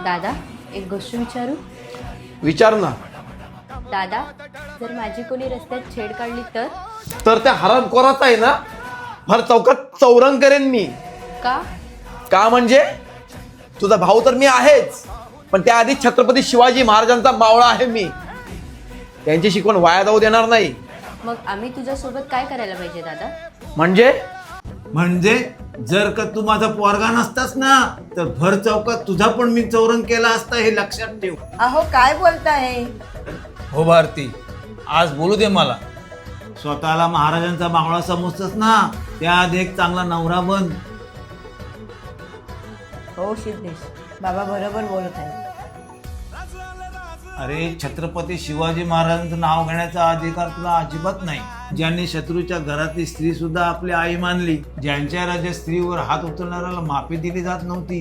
दादा, एक गोष्ट विचारू? विचार ना. दादा, जर माझी कोणी रस्त्यात छेड काढली तर? तर त्या हरामखोराचा आहे ना भर चौकात चौरंग करेन मी. का? का म्हणजे तुझा भाऊ तर मी आहेच, पण त्याआधी छत्रपती शिवाजी महाराजांचा मावळा आहे मी. त्यांची शिकवण वाया जाऊ देणार नाही. मग आम्ही तुझ्यासोबत काय करायला पाहिजे दादा? म्हणजे जर का तू माझा पोरगा नसतास ना तर भर चौकात तुझा पण मी चौरंग केला असता, हे लक्षात ठेव. अहो काय बोलताय? हो भारती, आज बोलू दे मला. स्वतःला महाराजांचा मावळा समजतस ना, त्याआधी एक चांगला नवरा बन. हो सिद्धेश, बाबा बरोबर बोलत आहे. अरे छत्रपती शिवाजी महाराजांचं नाव घेण्याचा अधिकार तुला अजिबात नाही. ज्यांनी शत्रूच्या घरातली स्त्री सुद्धा आपली आई मानली, ज्यांच्या राज्यात स्त्रीवर हात उचलणाऱ्याला माफी दिली जात नव्हती,